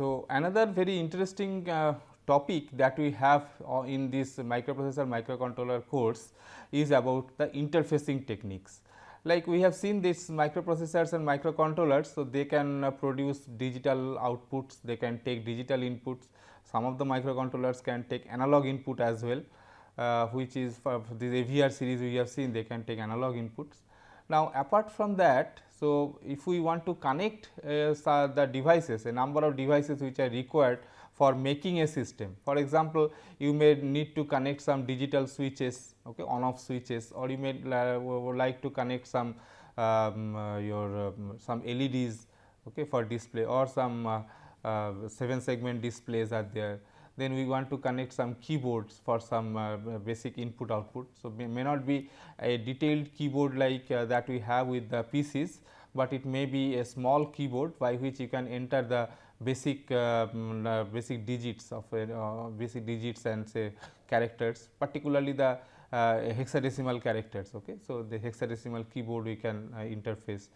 So, another very interesting topic that we have in this microprocessor microcontroller course is about the interfacing techniques. Like we have seen this microprocessors and microcontrollers, so they can produce digital outputs, they can take digital inputs. Some of the microcontrollers can take analog input as well, which is for this AVR series we have seen they can take analog inputs. Now, apart from that, so if we want to connect the devices, a number of devices which are required for making a system. For example, you may need to connect some digital switches, okay, on off switches, or you may like to connect some some LEDs, okay, for display, or some 7 segment displays are there. Then we want to connect some keyboards for some basic input output. So, may not be a detailed keyboard like that we have with the PCs, but it may be a small keyboard by which you can enter the basic basic digits of basic digits and say characters, particularly the hexadecimal characters. Okay. So, the hexadecimal keyboard we can interface,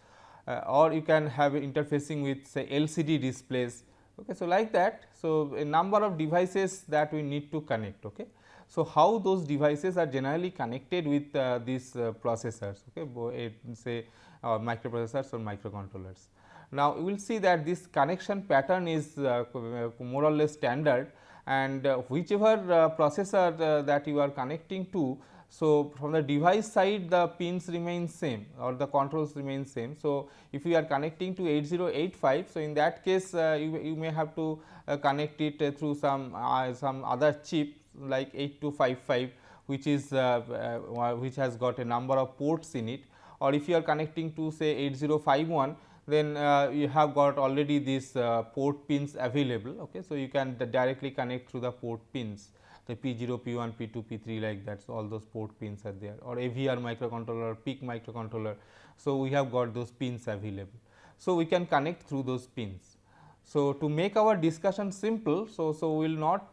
or you can have interfacing with say LCD displays. Okay. So, like that. So, a number of devices that we need to connect. Okay. So, how those devices are generally connected with these processors, okay, say microprocessors or microcontrollers. Now, you will see that this connection pattern is more or less standard, and whichever processor that you are connecting to. So, from the device side the pins remain same or the controls remain same. So, if you are connecting to 8085, so in that case you may have to connect it through some other chip like 8255, which is which has got a number of ports in it, or if you are connecting to say 8051, then you have got already these port pins available. Okay. So, you can directly connect through the port pins, the P0, P1, P2, P3 like that. So, all those port pins are there, or AVR microcontroller, PIC microcontroller. So, we have got those pins available. So, we can connect through those pins. So, to make our discussion simple, so we will not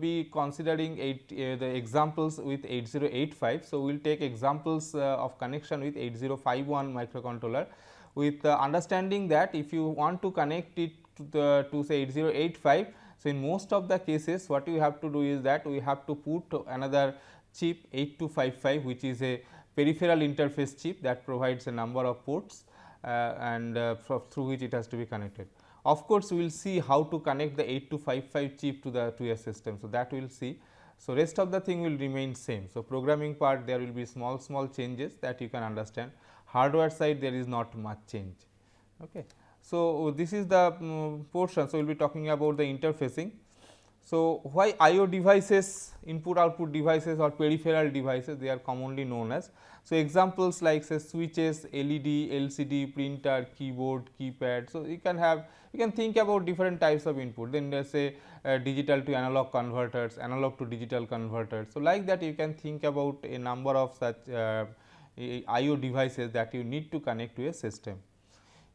be considering the examples with 8085. So, we will take examples of connection with 8051 microcontroller, with understanding that if you want to connect it to say 8085. So, in most of the cases what you have to do is that we have to put another chip 8255, which is a peripheral interface chip that provides a number of ports and through which it has to be connected. Of course, we will see how to connect the 8255 chip to a system. So, that we will see. So, rest of the thing will remain same. So, programming part there will be small changes that you can understand. Hardware side there is not much change. Okay. So, this is the portion. So, we will be talking about the interfacing. So, why IO devices, input output devices or peripheral devices, they are commonly known as. So, examples like say switches, LED, LCD, printer, keyboard, keypad. So, you can think about different types of input, then there is say digital to analog converters, analog to digital converters. So, like that you can think about a number of such IO devices that you need to connect to a system.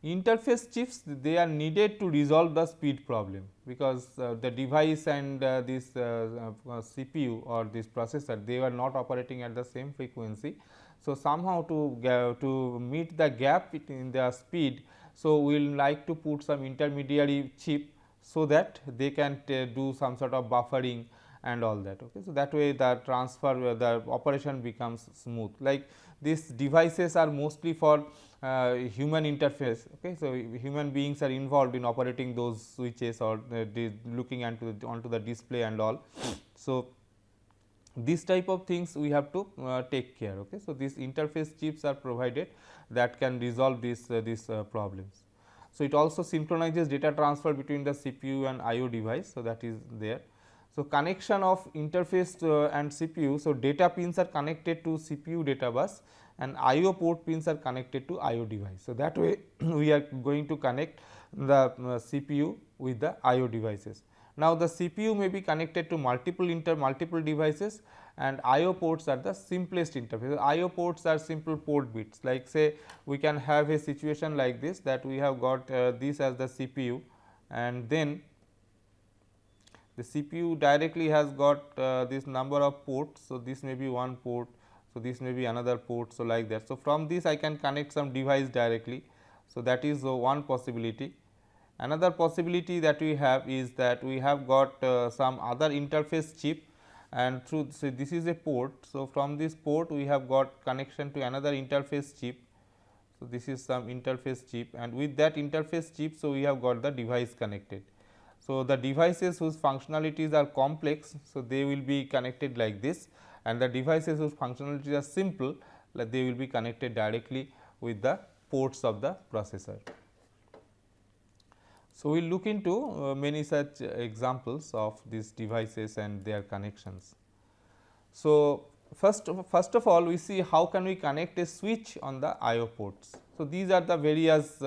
Interface chips, they are needed to resolve the speed problem, because the device and this CPU or this processor, they were not operating at the same frequency. So, somehow to meet the gap in the speed, so we will like to put some intermediary chip, so that they can do some sort of buffering and all that. Okay. So, that way the transfer the operation becomes smooth. Like these devices are mostly for human interface. Okay. So, human beings are involved in operating those switches or looking onto the display and all. So, this type of things we have to take care. Okay. So, these interface chips are provided that can resolve these problems. So, it also synchronizes data transfer between the CPU and IO device. So, that is there. So, connection of interface and CPU. So, data pins are connected to CPU data bus and IO port pins are connected to IO device. So, that way we are going to connect the CPU with the IO devices. Now, the CPU may be connected to multiple devices, and IO ports are the simplest interface. IO ports are simple port bits, like say we can have a situation like this, that we have got this as the CPU, and then the CPU directly has got this number of ports. So, this may be one port, so this may be another port. So, like that. So, from this I can connect some device directly. So, that is one possibility. Another possibility that we have is that we have got some other interface chip, and through this is a port. So, from this port we have got connection to another interface chip. So, this is some interface chip, and with that interface chip, so we have got the device connected. So, the devices whose functionalities are complex, so they will be connected like this, and the devices whose functionalities are simple, like they will be connected directly with the ports of the processor. So, we will look into many such examples of these devices and their connections. So, first of all we see how can we connect a switch on the I/O ports. So, these are the various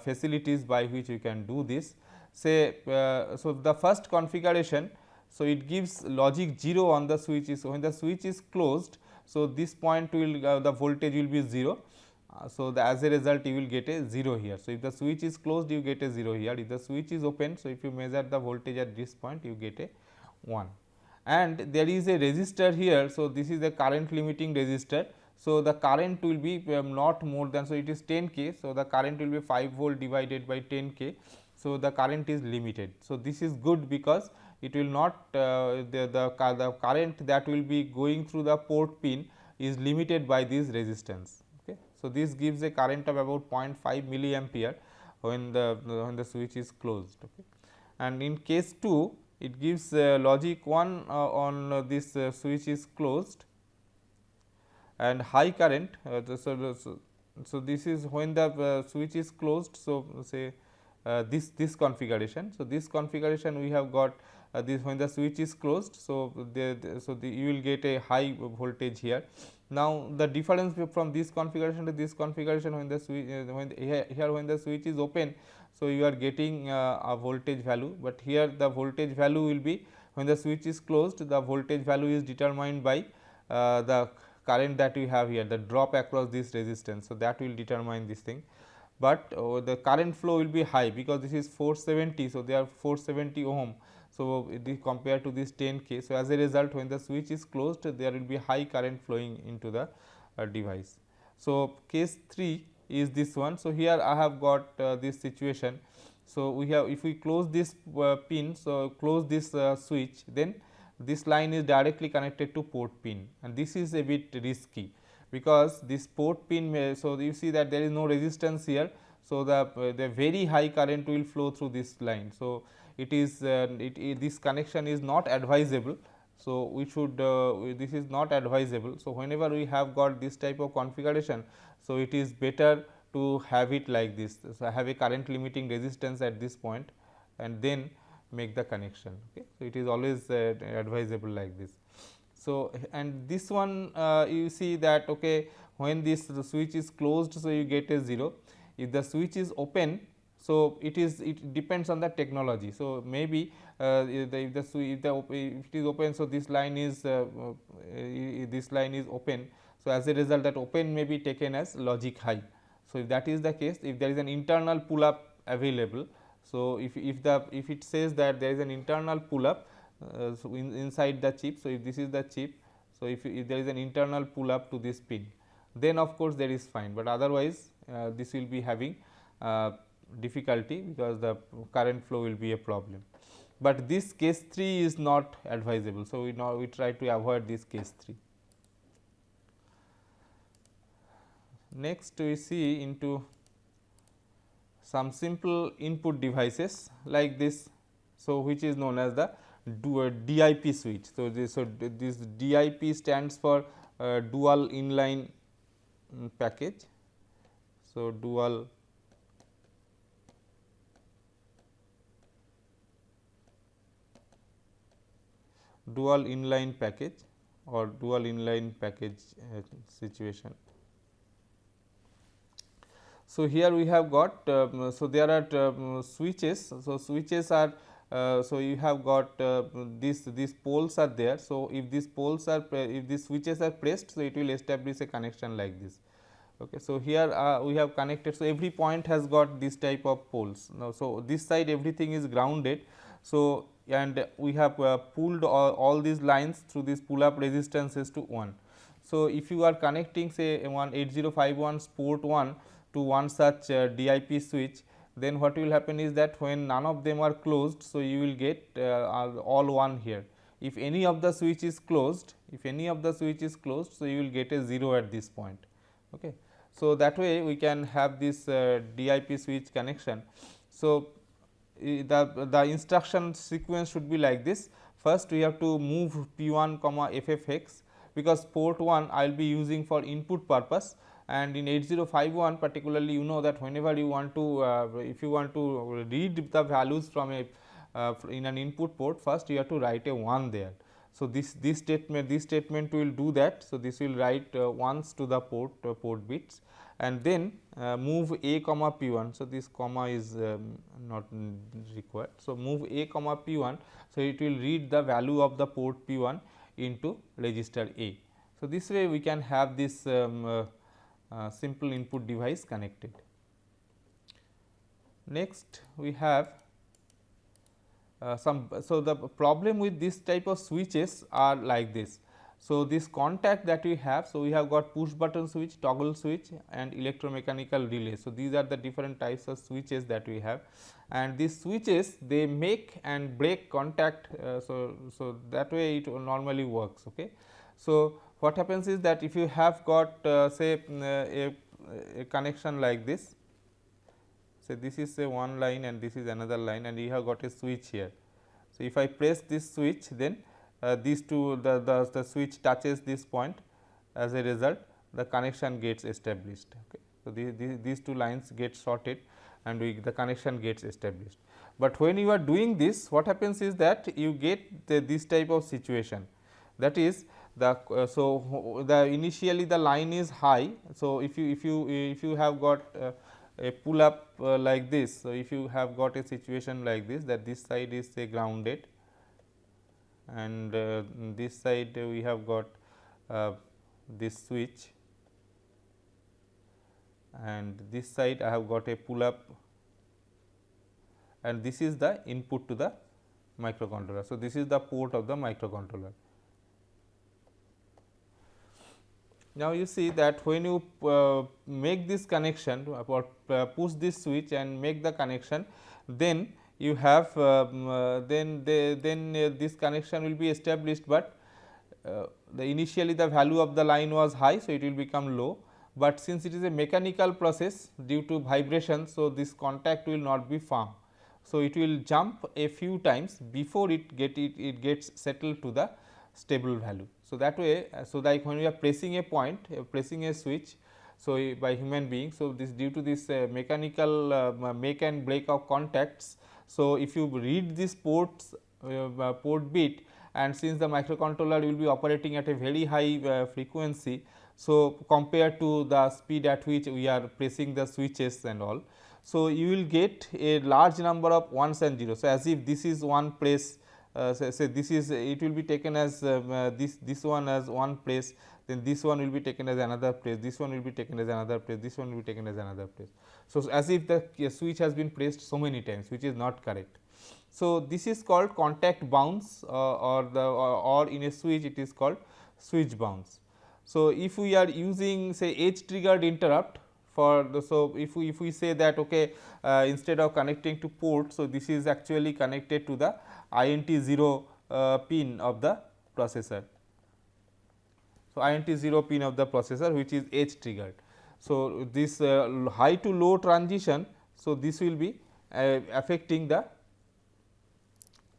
facilities by which we can do this. Say so the first configuration, so it gives logic 0 on the switch. So, when the switch is closed, so this point will the voltage will be 0. So, as a result you will get a 0 here. So, if the switch is closed you get a 0 here, if the switch is open, so if you measure the voltage at this point you get a 1, and there is a resistor here. So, this is a current limiting resistor. So, the current will be not more than, so it is 10 k. So, the current will be 5 volt divided by 10 k. So, the current is limited. So, this is good because it will not the current that will be going through the port pin is limited by this resistance. Okay. So, this gives a current of about 0.5 milliampere when the switch is closed. Okay. And in case 2, it gives logic 1 on this switch is closed and high current. So, this is when the switch is closed. So, say this configuration. So, this configuration we have got this when the switch is closed. So, you will get a high voltage here. Now, the difference from this configuration to this configuration, when the switch here when the switch is open, so you are getting a voltage value, but here the voltage value will be when the switch is closed, the voltage value is determined by the current that we have here, the drop across this resistance. So, that will determine this thing, but the current flow will be high because this is 470. So, they are 470 ohm. So, compared to this 10 k. So, as a result when the switch is closed, there will be high current flowing into the device. So, case 3 is this one. So, here I have got this situation. So, we have, if we close this pin, so close this switch, then this line is directly connected to port pin, and this is a bit risky because this port pin may, so you see that there is no resistance here. So, the very high current will flow through this line. So, it is this connection is not advisable. So, we should this is not advisable. So, whenever we have got this type of configuration, so it is better to have it like this. So, have a current limiting resistance at this point and then make the connection. Okay. So, it is always advisable like this. So, and this one you see that okay, when this switch is closed, so you get a 0. If the switch is open, so it depends on the technology. So, maybe if it is open, so this line is open. So, as a result that open may be taken as logic high. So, if that is the case, if there is an internal pull up available, so if it says that there is an internal pull up so inside the chip. So, if this is the chip, so if there is an internal pull up to this pin, then of course, there is fine, but otherwise this will be having difficulty because the current flow will be a problem. But this case 3 is not advisable. So, we try to avoid this case 3. Next, we see into some simple input devices like this. So, which is known as the DIP switch. So, this DIP stands for dual inline package. So, dual inline package or dual inline package situation. So, here we have got so there are switches. So, switches are so you have got these poles are there. So, if these poles are if these switches are pressed, so it will establish a connection like this. Okay. So, here we have connected. So, every point has got this type of poles. Now, so this side everything is grounded. So, and we have pulled all these lines through these pull up resistances to 1. So, if you are connecting say one 8051 port 1 to one such DIP switch, then what will happen is that when none of them are closed, so you will get all 1 here. If any of the switch is closed, so you will get a 0 at this point. Okay. So, that way we can have this DIP switch connection. So, the instruction sequence should be like this. First we have to move P1 comma FFX, because port 1 I will be using for input purpose, and in 8051 particularly you know that whenever you want to if you want to read the values from a in an input port, first you have to write a 1 there. So, this statement will do that. So, this will write 1s to the port bits, and then move A comma P1. So, this comma is not required. So, move A comma P1. So, it will read the value of the port P1 into register A. So, this way we can have this simple input device connected. Next we have so the problem with this type of switches are like this. So, this contact that we have, so we have got push button switch, toggle switch and electromechanical relay. So, these are the different types of switches that we have, and these switches they make and break contact. So that way it normally works. Okay. So, what happens is that if you have got say a connection like this, so this is a one line and this is another line, and you have got a switch here. So, if I press this switch, then these two the switch touches this point, as a result the connection gets established. Okay. So, these two lines get shorted and the connection gets established. But when you are doing this, what happens is that you get this type of situation, that is the so the initially the line is high. So, if you have got a pull up like this. So, if you have got a situation like this, that this side is say grounded, and this side we have got this switch, and this side I have got a pull up, and this is the input to the microcontroller. So, this is the port of the microcontroller. Now, you see that when you make this connection or push this switch and make the connection, then you have then this connection will be established, but initially the value of the line was high. So, it will become low, but since it is a mechanical process due to vibration, so this contact will not be firm. So, it will jump a few times before it gets settled to the stable value. So, that way, so like when we are pressing a point, pressing a switch, so by human being. So, this due to this mechanical make and break of contacts. So, if you read this port bit, and since the microcontroller will be operating at a very high frequency, so compared to the speed at which we are pressing the switches and all. So, you will get a large number of ones and zeros. So, as if this is one press, say this is, it will be taken as this one as one press, then this one will be taken as another press, this one will be taken as another press, this one will be taken as another press. So, as if the switch has been pressed so many times, which is not correct. So, this is called contact bounce, or in a switch it is called switch bounce. So, if we are using say edge triggered interrupt for the, so if we say that okay, instead of connecting to port, so this is actually connected to the INT 0 pin of the processor. So, INT 0 pin of the processor, which is edge triggered. So, this high to low transition, so this will be affecting the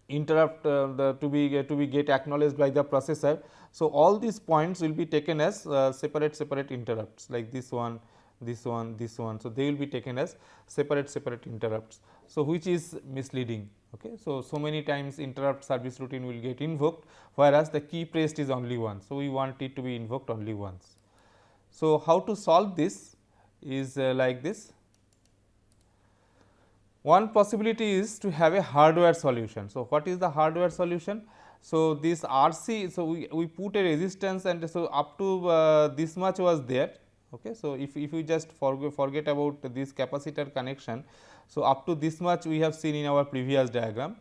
interrupt to be get acknowledged by the processor. So, all these points will be taken as separate interrupts, like this one, this one, this one. So, they will be taken as separate interrupts. So, which is misleading. Okay. So, so many times interrupt service routine will get invoked, whereas the key pressed is only once. So, we want it to be invoked only once. So, how to solve this is like this. One possibility is to have a hardware solution. So, what is the hardware solution? So, this RC, so we put a resistance, and so up to this much was there. Okay. So, if you just forget about this capacitor connection, so up to this much we have seen in our previous diagram.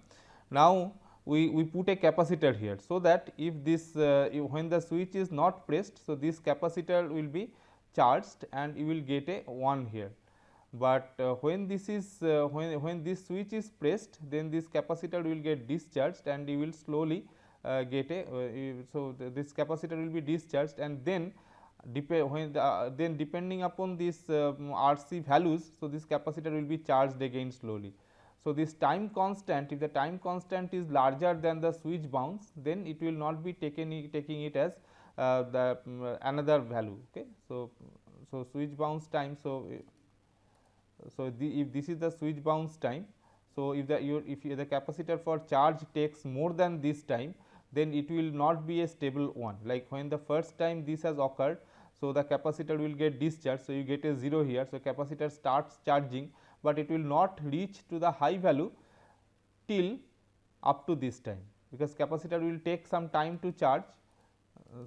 Now, we put a capacitor here, so that if this when the switch is not pressed, so this capacitor will be charged and you will get a 1 here. but when this is when this switch is pressed, then this capacitor will get discharged and you will slowly get a so this capacitor will be discharged, and then then depending upon this RC values, so this capacitor will be charged again slowly. So, this time constant, if the time constant is larger than the switch bounce, then it will not be taking it as the another value. Okay. So, switch bounce time. So, if this is the switch bounce time, so if the capacitor for charge takes more than this time, then it will not be a stable one. Like when the first time this has occurred, so the capacitor will get discharged. So, you get a 0 here. So, capacitor starts charging, but it will not reach to the high value till up to this time, because capacitor will take some time to charge.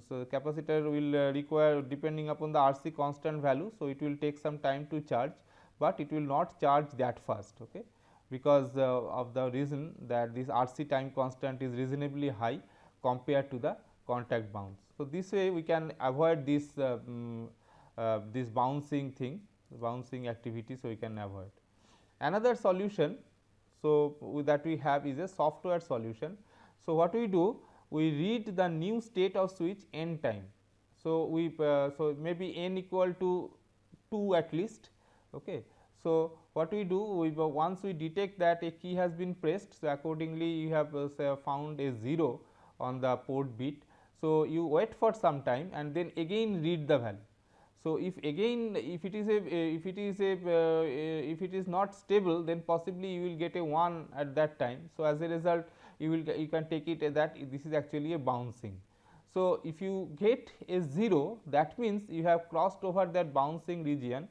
So, capacitor will require, depending upon the RC constant value. So, it will take some time to charge, but it will not charge that fast, okay, because of the reason that this RC time constant is reasonably high compared to the contact bounce. So, this way we can avoid this this bouncing thing, bouncing activity. So, we can avoid. Another solution, so that we have is a software solution. So, what we do, we read the new state of switch n time. So, we so maybe n equal to 2 at least. Okay. So, what we do, once we detect that a key has been pressed, so accordingly you have found a 0 on the port bit. So, you wait for some time and then again read the value. So, if again if it is not stable, then possibly you will get a 1 at that time. So, as a result you can take it as that this is actually a bouncing. So, if you get a 0, that means you have crossed over that bouncing region.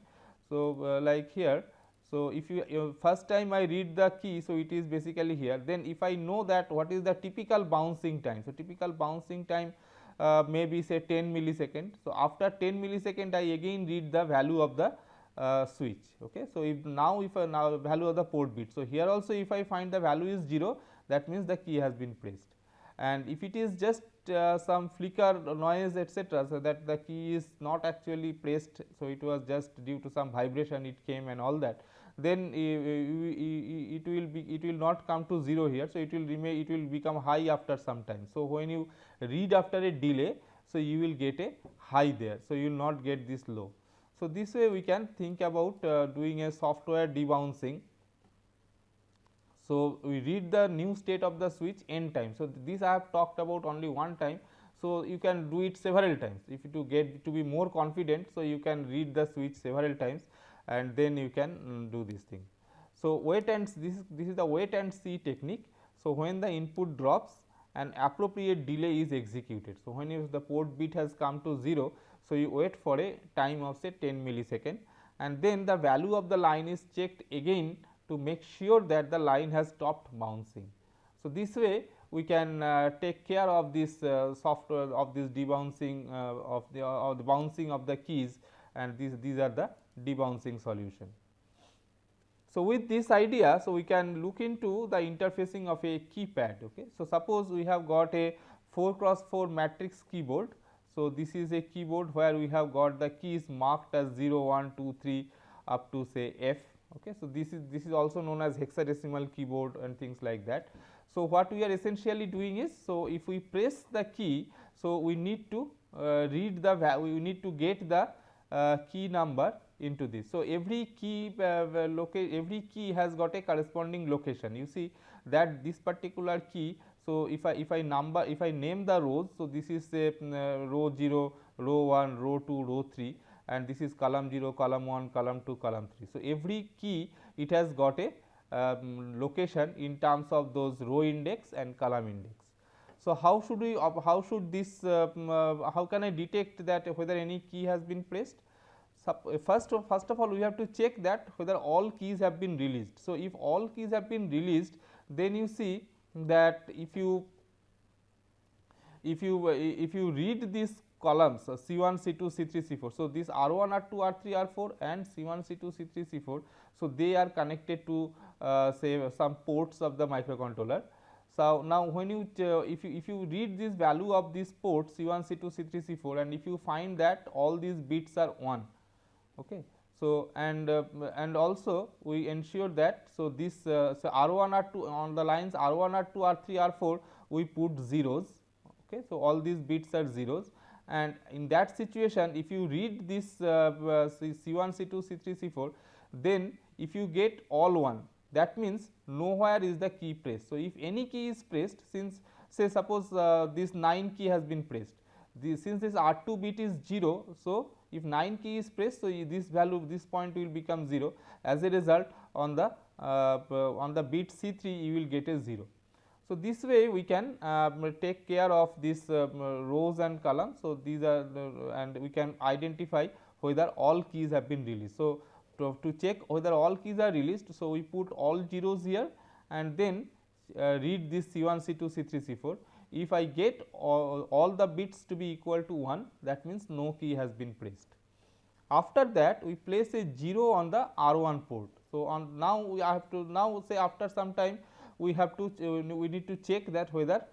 So, like here, so if you first time I read the key, so it is basically here. Then if I know that what is the typical bouncing time, so typical bouncing time maybe say 10 millisecond. So, after 10 millisecond I again read the value of the switch. Okay. So, if now value of the port bit. So, here also if I find the value is 0, that means the key has been pressed, and if it is just some flicker noise etc., so that the key is not actually pressed, so it was just due to some vibration it came and all that, then it will not come to 0 here. So, it will remain, it will become high after some time. So, when you read after a delay, so you will get a high there. So, you will not get this low. So, this way we can think about doing a software debouncing. So, we read the new state of the switch n time. So, this I have talked about only one time. So, you can do it several times if you to get to be more confident. So, you can read the switch several times and then you can do this thing. So, wait and this is the wait and see technique. So, when the input drops, an appropriate delay is executed. So, when the port bit has come to 0, so you wait for a time of say 10 millisecond, and then the value of the line is checked again to make sure that the line has stopped bouncing. So, this way we can take care of this software of this debouncing of the bouncing of the keys, and these are the debouncing solution. So, with this idea, so we can look into the interfacing of a keypad. Okay. So, suppose we have got a 4x4 matrix keyboard. So, this is a keyboard where we have got the keys marked as 0, 1, 2, 3 up to say F. Okay. So, this is also known as hexadecimal keyboard and things like that. So, what we are essentially doing is, so if we press the key, so we need to read the value, we need to get the key number into this. So, every key has got a corresponding location. You see that this particular key. So, if I name the rows, so this is say row 0, row 1, row 2, row 3, and this is column 0, column 1, column 2, column 3. So, every key it has got a location in terms of those row index and column index. So, how should we how can I detect that whether any key has been pressed? First of all, we have to check that whether all keys have been released. So, if all keys have been released, then you see that if you read these columns C1, C2, C3, C4. So, this R1, R2, R3, R4 and C1, C2, C3, C4. So, they are connected to say some ports of the microcontroller. So, now when you if you read this value of these ports C1, C2, C3, C4, and if you find that all these bits are 1. Okay. So, and also we ensure that, so this so R1 R2 on the lines R1 R2 R3 R4 we put zeros. Okay. So, all these bits are zeros, and in that situation if you read this C1 C2 C3 C4, then if you get all 1, that means nowhere is the key pressed. So, if any key is pressed, since say suppose this 9 key has been pressed, since this R2 bit is 0, so if 9 key is pressed, so this value, this point will become 0. As a result, on the bit C3 you will get a 0. So, this way we can take care of this rows and columns. So, these are and we can identify whether all keys have been released. So, to check whether all keys are released, so we put all zeros here and then read this C1 C2 C3 C4. If I get all the bits to be equal to 1, that means no key has been pressed. After that we place a 0 on the R1 port. So, on now we have to, now say after some time we have to we need to check that whether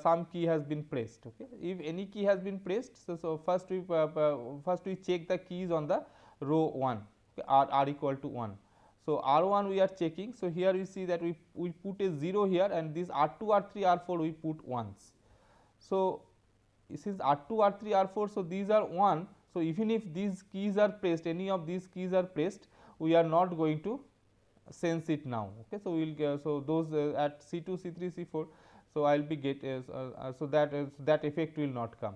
some key has been pressed. Okay. If any key has been pressed, so first we check the keys on the row 1, okay, r equal to 1. So, R1 we are checking. So, here you see that we put a 0 here, and this R2 R3 R4 we put 1s. So, this is R2 R3 R4. So, these are 1. So, even if these keys are pressed, any of these keys are pressed, we are not going to sense it now. Okay. So, we will so those at C2 C3 C4. So, I will be get so that effect will not come.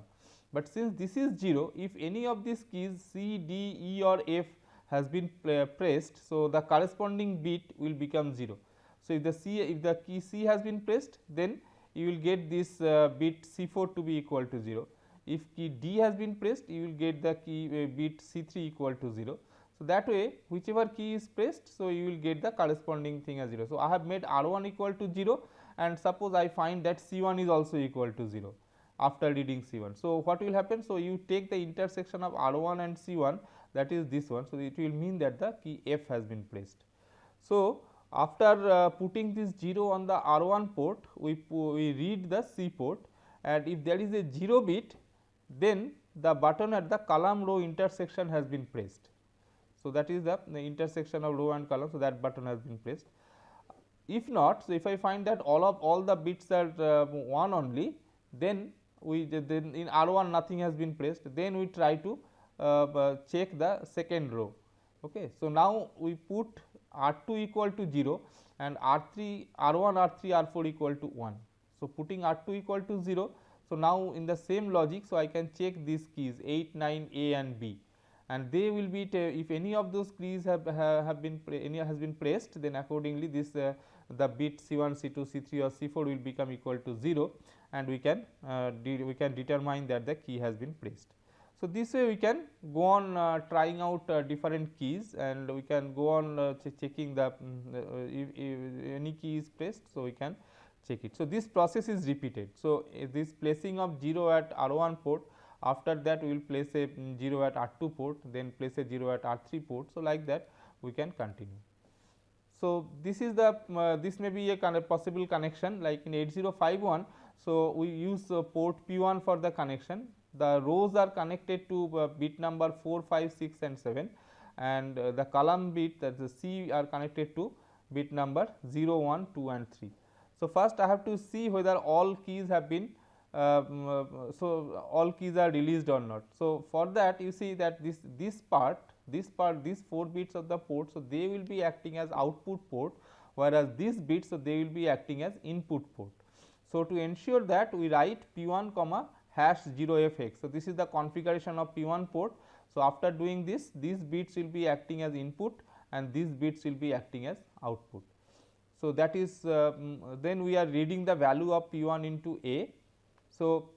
But since this is 0, if any of these keys C, D, E or F has been pressed, so the corresponding bit will become 0. So, if the key C has been pressed, then you will get this bit C4 to be equal to 0. If key D has been pressed, you will get the key bit C3 equal to 0. So, that way whichever key is pressed, so you will get the corresponding thing as 0. So, I have made R1 equal to 0, and suppose I find that C1 is also equal to 0 after reading C1. So, what will happen? So, you take the intersection of R1 and C1, that is this one. So, it will mean that the key F has been pressed. So, after putting this 0 on the R1 port, we read the C port, and if there is a 0 bit, then the button at the column row intersection has been pressed. So, that is the intersection of row and column. So, that button has been pressed. If not, so if I find that all the bits are 1 only, then then in R1 nothing has been pressed, then we try to check the second row. Okay. So, now we put R2 equal to 0 and R1 R3 R4 equal to 1. So, putting R2 equal to 0. So, now in the same logic, so I can check these keys 8, 9, A and B, and they will be if any of those keys have been pressed, then accordingly this the bit C1, C2, C3 or C4 will become equal to 0, and we can determine that the key has been pressed. So, this way we can go on trying out different keys, and we can go on checking the if any key is pressed. So, we can check it. So, this process is repeated. So, this placing of 0 at R1 port, after that we will place a 0 at R2 port, then place a 0 at R3 port. So, like that we can continue. So, this is the this may be a kind of possible connection like in 8051. So, we use port P1 for the connection. The rows are connected to bit number 4, 5, 6 and 7, and the column bit, that is C, are connected to bit number 0, 1, 2 and 3. So, first I have to see whether all keys have been so all keys are released or not. So, for that you see that this part these 4 bits of the port, so they will be acting as output port, whereas these bits, so they will be acting as input port. So, to ensure that we write P1 comma #0fx. So, this is the configuration of P1 port. So, after doing this, these bits will be acting as input and these bits will be acting as output. So, that is then we are reading the value of P1 into A. So,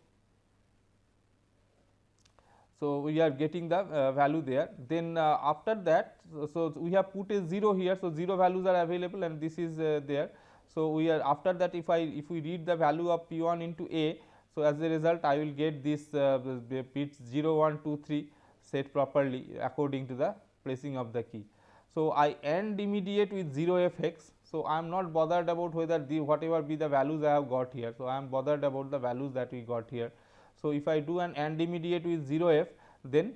we are getting the value there. Then after that, so we have put a 0 here. So, 0 values are available and this is there. So, we are after that if we read the value of P1 into A. So, as a result I will get this bits 0, 1, 2, 3 set properly according to the placing of the key. So, I AND immediate with 0fx. So, I am not bothered about whether whatever be the values I have got here. So, I am bothered about the values that we got here. So, if I do an AND immediate with 0f, then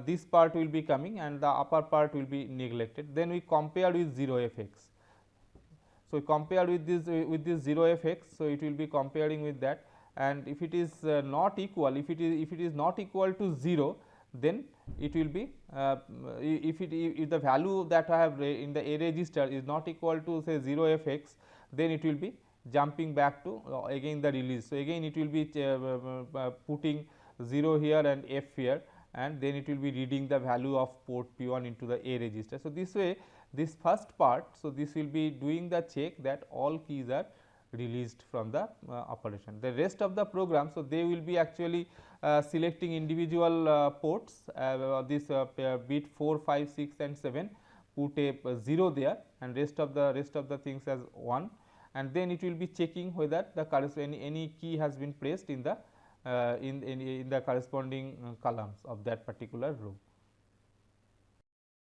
this part will be coming and the upper part will be neglected. Then we compare with 0 f x. So, compare with this 0 f x. So, it will be comparing with that, and if it is not equal, if it is not equal to 0, then it will be if the value that I have in the A register is not equal to say 0 f x, then it will be jumping back to again the release. So, again it will be putting 0 here and f here, and then it will be reading the value of port P1 into the A register. So, this way this first part, so this will be doing the check that all keys are released from the operation. The rest of the program, so they will be actually selecting individual ports, this bit 4, 5, 6 and 7, put a 0 there, and rest of the things as 1, and then it will be checking whether the any key has been pressed in the in the corresponding columns of that particular row.